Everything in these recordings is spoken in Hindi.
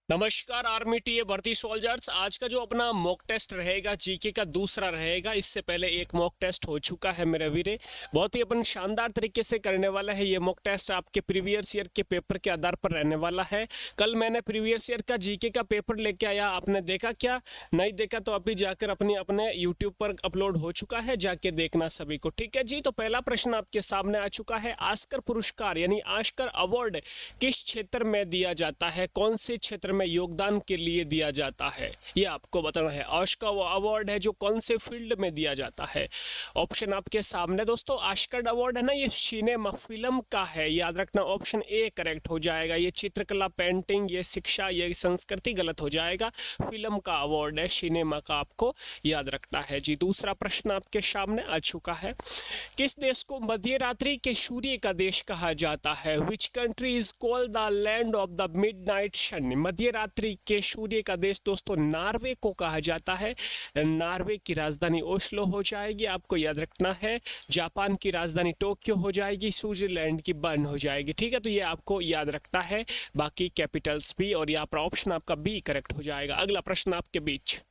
नमस्कार आर्मी टीए भर्ती सोल्जर्स। आज का जो अपना मॉक टेस्ट रहेगा जीके का दूसरा रहेगा। इससे पहले एक मॉक टेस्ट हो चुका है मेरे वीरे, बहुत ही अपन शानदार तरीके से करने वाला है। ये मॉक टेस्ट आपके प्रीवियस ईयर के पेपर के आधार पर रहने वाला है। कल मैंने प्रीवियस ईयर का जीके का पेपर लेके आया, आपने देखा क्या? नहीं देखा तो अभी जाकर अपने यूट्यूब पर अपलोड हो चुका है, जाके देखना सभी को। ठीक है जी, तो पहला प्रश्न आपके सामने आ चुका है। ऑस्कर पुरस्कार यानी ऑस्कर अवार्ड किस क्षेत्र में दिया जाता है, कौन से क्षेत्र में योगदान के लिए दिया जाता है, ये आपको बताना है। ऑस्कर वो अवार्ड है जो कौन से फील्ड में दिया जाता है। ऑप्शन आपके सामने दोस्तों। ऑस्कर अवार्ड है ना, ये सिनेमा फिल्म का है, याद रखना। ऑप्शन ए करेक्ट हो जाएगा। ये चित्रकला, पेंटिंग, ये शिक्षा, ये संस्कृति गलत हो जाएगा। फिल्म का अवार्ड है, सिनेमा का आपको याद रखना है जी। दूसरा प्रश्न आपके सामने आ चुका है। किस देश को मध्य रात्रि के सूर्य का देश कहा जाता है? Which country is called the land of the midnight sun? मध्य रात्रि के सूर्य का देश दोस्तों नार्वे को कहा जाता है। नार्वे की राजधानी ओस्लो हो जाएगी, आपको याद रखना है। जापान की राजधानी टोक्यो हो जाएगी, स्विट्जरलैंड की बर्न हो जाएगी। ठीक है, तो ये आपको याद रखना है, बाकी कैपिटल्स भी। और यहाँ पर ऑप्शन आपका बी करेक्ट हो जाएगा। अगला प्रश्न आपके बीच।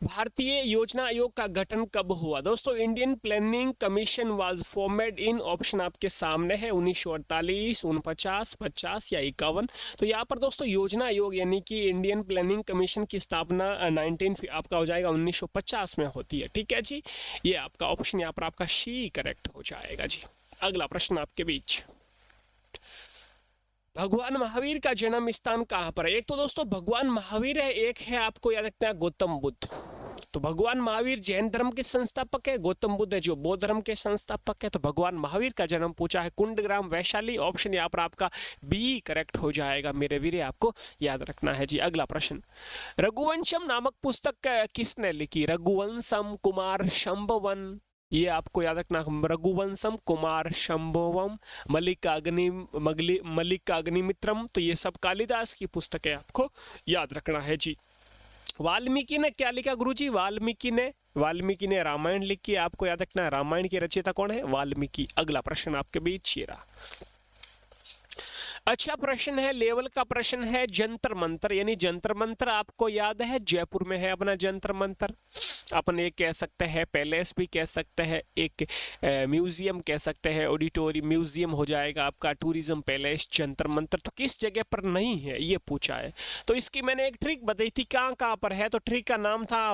भारतीय योजना आयोग का गठन कब हुआ? दोस्तों Indian planning commission was formed in, option आपके सामने है, 1948, 49, 50 या 51। तो यहाँ पर दोस्तों योजना आयोग यानी कि इंडियन प्लानिंग कमीशन की स्थापना 19 आपका हो जाएगा 1950 में होती है। ठीक है जी, ये आपका ऑप्शन यहाँ पर आपका सी करेक्ट हो जाएगा जी। अगला प्रश्न आपके बीच। भगवान महावीर का जन्म स्थान कहाँ पर है? एक तो दोस्तों भगवान महावीर है, एक है आपको याद रखना है गौतम बुद्ध। तो भगवान महावीर जैन धर्म के संस्थापक है, गौतम बुद्ध है जो बौद्ध धर्म के संस्थापक है। तो भगवान महावीर का जन्म पूछा है कुंडग्राम वैशाली, ऑप्शन यहाँ पर आपका बी करेक्ट हो जाएगा मेरे वीरे, आपको याद रखना है जी। अगला प्रश्न। रघुवंशम नामक पुस्तक किसने लिखी? रघुवंशम कुमार शंभवन, ये आपको याद रखना। रघुवंशम कुमार शंभवम, मल्लिकाग्निमित्रम, तो ये सब कालिदास की पुस्तक है, आपको याद रखना है जी। वाल्मीकि ने क्या लिखा गुरुजी? वाल्मीकि ने रामायण लिखी, आपको याद रखना है। रामायण की रचयिता कौन है? वाल्मीकि। अगला प्रश्न आपके बीच ये रहा। अच्छा प्रश्न है, लेवल का प्रश्न है। जंतर मंतर यानी जंतर मंतर आपको याद है, जयपुर में है अपना जंतर मंतर। अपन एक कह सकते हैं पैलेस भी कह सकते हैं, एक म्यूजियम कह सकते हैं, ऑडिटोरियम म्यूजियम हो जाएगा आपका, टूरिज्म पैलेस, जंतर मंतर। तो किस जगह पर नहीं है ये पूछा है। तो इसकी मैंने एक ट्रिक बताई थी, कहाँ कहाँ पर है। तो ट्रिक का नाम था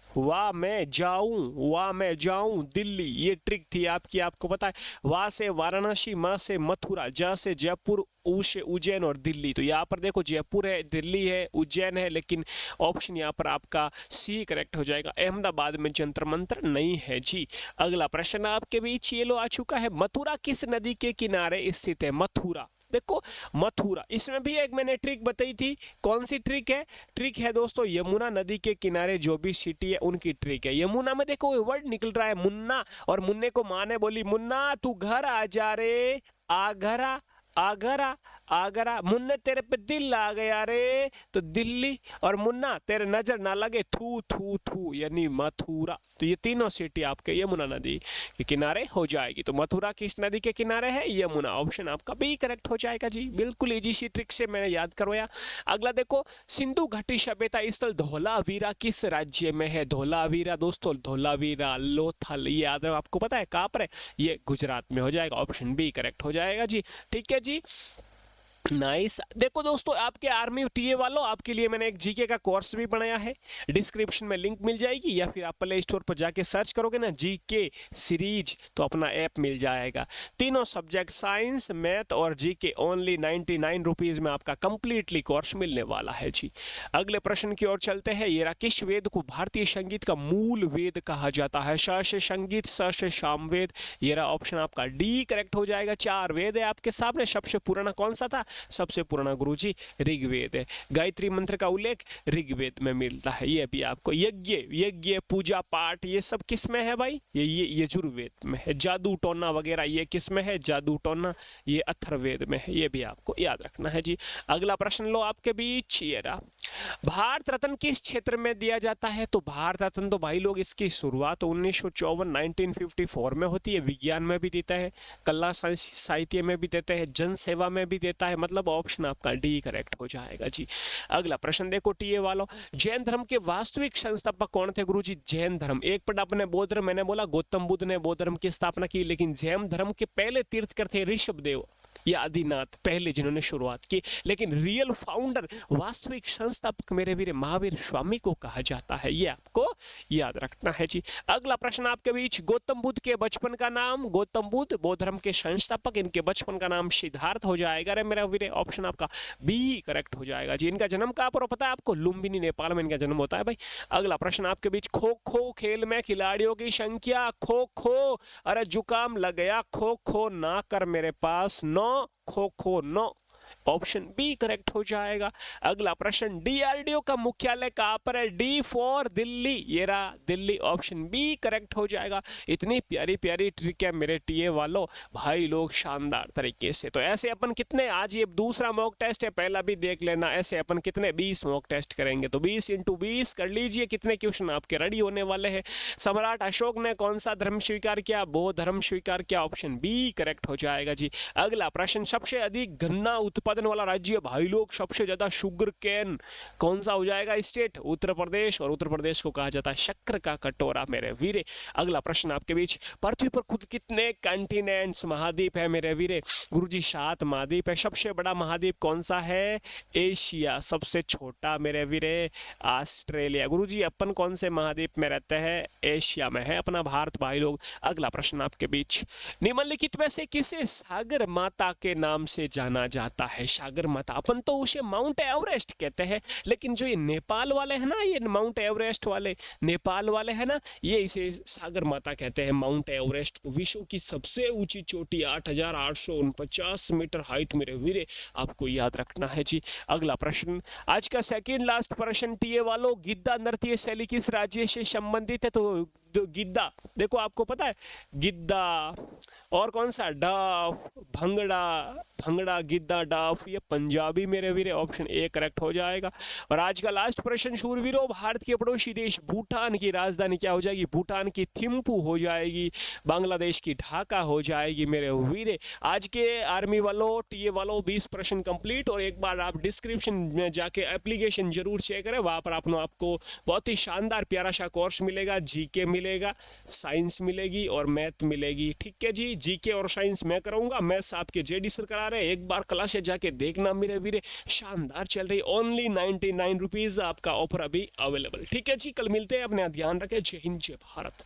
वाह मैं जाऊं दिल्ली, ये ट्रिक थी आपकी। आपको पता है, वाह से वाराणसी, माँ से मथुरा, जा से जयपुर, ऊ से उज्जैन और दिल्ली। तो यहाँ पर देखो जयपुर है, दिल्ली है, उज्जैन है, लेकिन ऑप्शन यहाँ पर आपका सी करेक्ट हो जाएगा। अहमदाबाद में जंतर मंतर नहीं है जी। अगला प्रश्न आपके बीच ये लो आ चुका है। मथुरा किस नदी के किनारे स्थित है? मथुरा, देखो मथुरा, इसमें भी एक मैंने ट्रिक बताई थी। कौन सी ट्रिक है? ट्रिक है दोस्तों यमुना नदी के किनारे जो भी सिटी है उनकी ट्रिक है। यमुना में देखो वर्ड निकल रहा है मुन्ना, और मुन्ने को माँ ने बोली मुन्ना तू घर आ जा रे, आगरा आगरा आगरा, मुन्ने तेरे पे दिल आ गया रे, तो दिल्ली, और मुन्ना तेरे नजर ना लगे, थू थू थू, यानी मथुरा। तो ये तीनों सिटी आपके यमुना नदी के किनारे हो जाएगी। तो मथुरा किस नदी के किनारे है? यमुना। ऑप्शन आपका बी करेक्ट हो जाएगा जी। बिल्कुल इजी सी ट्रिक से मैंने याद करवाया। अगला देखो, सिंधु घाटी सभ्यता स्थल धौलावीरा किस राज्य में है? धौलावीरा दोस्तों, धौलावीरा लोथल, ये याद है, आपको पता है कहाँ पर है? ये गुजरात में हो जाएगा। ऑप्शन बी करेक्ट हो जाएगा जी। ठीक है जी, नाइस। देखो दोस्तों, आपके आर्मी टीए वालों, आपके लिए मैंने एक जीके का कोर्स भी बनाया है, डिस्क्रिप्शन में लिंक मिल जाएगी, या फिर आप प्ले स्टोर पर जाके सर्च करोगे ना जीके सीरीज, तो अपना ऐप मिल जाएगा। तीनों सब्जेक्ट साइंस, मैथ और जीके ओनली 99 रुपीज में आपका कंप्लीटली कोर्स मिलने वाला है जी। अगले प्रश्न की ओर चलते हैं। ये किस वेद को भारतीय संगीत का मूल वेद कहा जाता है? स से संगीत, स से सामवेद, ये रहा ऑप्शन आपका डी करेक्ट हो जाएगा। 4 वेद है आपके सामने, सबसे पुराना कौन सा था? सबसे पुराना गुरुजी ऋग्वेद है। गायत्री मंत्र का उल्लेख ऋग्वेद में मिलता है। ये भी आपको यज्ञ पूजा पाठ ये सब किस में है भाई? ये यजुर्वेद में है। जादू टोना वगैरह ये किस में है? जादू टोना ये अथर्ववेद में है। ये भी आपको याद रखना है जी। अगला प्रश्न लो आपके बीच, ये रहा। भारत रत्न किस क्षेत्र में दिया जाता है? तो भारत रत्न तो भाई लोग इसकी शुरुआत 1954 में होती है। विज्ञान में भी देता है, कला साहित्य में भी देता है, जन सेवा में भी देता है। मतलब ऑप्शन आपका डी करेक्ट हो जाएगा जी। अगला प्रश्न देखो टीए वालों, जैन धर्म के वास्तविक संस्थापक कौन थे गुरुजी? जैन धर्म, एक पट अपने बौद्ध धर्म, मैंने बोला गौतम बुद्ध ने बौद्ध धर्म की स्थापना की, लेकिन जैन धर्म के पहले तीर्थकर थे ऋषभदेव या आदिनाथ, पहले जिन्होंने शुरुआत की। लेकिन रियल फाउंडर, वास्तविक संस्थापक मेरे वीर महावीर स्वामी को कहा जाता है। ये आपको याद रखना है जी। अगला प्रश्न आपके बीच, गौतम बुद्ध के बचपन का नाम? गौतम बुद्ध बौद्ध धर्म के संस्थापक, इनके बचपन का नाम सिद्धार्थ हो जाएगा। अरे मेरा वीर ऑप्शन आपका बी करेक्ट हो जाएगा जी। इनका जन्म कहाँ पर पता है आपको? लुम्बिनी नेपाल में इनका जन्म होता है भाई। अगला प्रश्न आपके बीच, खो खो खेल में खिलाड़ियों की संख्या? खो खो, अरे जुकाम लग गया, खो खो ना कर मेरे पास, 9 kho kho 9, option B correct हो जाएगा। अगला प्रश्न, डीआरडीओ का मुख्यालय कहां पर है? डी फॉर दिल्ली, ये रहा दिल्ली, ऑप्शन बी करेक्ट हो जाएगा। इतनी प्यारी प्यारी ट्रिक है मेरे टीए वालों, भाई लोग शानदार तरीके से। तो ऐसे अपन कितने, आज ये दूसरा मॉक टेस्ट है, पहला भी देख लेना। ऐसे अपन कितने 20 मॉक टेस्ट करेंगे, तो 20 × 20 कर लीजिए। कितने क्वेश्चन आपके रेडी होने वाले हैं। सम्राट अशोक ने कौन सा धर्म स्वीकार किया? बौद्ध धर्म स्वीकार किया, ऑप्शन बी करेक्ट हो जाएगा जी। अगला प्रश्न, सबसे अधिक गन्ना उत्पादन वाला राज्य भाई लोग, सबसे ज्यादा शुगर कैन कौन सा हो जाएगा स्टेट? उत्तर प्रदेश, और उत्तर प्रदेश को कहा जाता है शक्कर का कटोरा मेरे वीरे। अगला प्रश्न आपके बीच, पृथ्वी पर खुद कितने कंटिनेंट्स महाद्वीप है मेरे वीरे? गुरुजी 7 महाद्वीप है। सबसे बड़ा महाद्वीप कौन सा है? एशिया। सबसे छोटा मेरे वीरे ऑस्ट्रेलिया। गुरुजी अपन कौन से महाद्वीप में रहते हैं? एशिया में है अपना भारत भाई लोग। अगला प्रश्न आपके बीच, निम्नलिखित में से किसे सागर माता के नाम से जाना जाता है? सागर माता, अपन तो उसे माउंट एवरेस्ट कहते हैं, लेकिन जो ये नेपाल वाले हैं ना, ये माउंट एवरेस्ट वाले नेपाल वाले हैं ना, ये इसे सागर माता कहते हैं। माउंट एवरेस्ट को, विश्व की सबसे ऊंची चोटी 8,849 मीटर हाइट मेरे वीरे, आपको याद रखना है जी। अगला प्रश्न, आज का सेकंड लास्ट प्रश्न टीए वालों, गिद्दा नृत्य शैली किस राज्य से संबंधित है? तो गिद्दा, देखो आपको पता है गिद्दा, और कौन सा? डाफ, भंगड़ा, भंगड़ा, गिद्दा, डाफ, ये पंजाबी मेरे वीरे, ऑप्शन ए करेक्ट हो जाएगा। और आज का लास्ट प्रश्न शूरवीरों, भारत के पड़ोसी देश भूटान की राजधानी क्या हो जाएगी? भूटान की थिम्पू हो जाएगी, बांग्लादेश की ढाका हो जाएगी मेरे वीरे। आज के आर्मी वालों, टीए वालों, 20 प्रश्न कंप्लीट। और एक बार आप डिस्क्रिप्शन में जाके एप्लीकेशन जरूर चेक करें, वहां पर आपको बहुत ही शानदार प्यारा सा कोर्स मिलेगा। जीके मिलेगा, साइंस मिलेगी और मैथ मिलेगी। ठीक है जी, जीके और साइंस मैं कराऊंगा, मैथ्स आपके जेडी सर करा रहे हैं। एक बार क्लासेस जाके देखना मेरे वीरे, शानदार चल रही। ओनली 99 रुपीज आपका ऑफर अभी अवेलेबल। ठीक है जी, कल मिलते हैं, अपने ध्यान रखें। जय हिंद, जय भारत।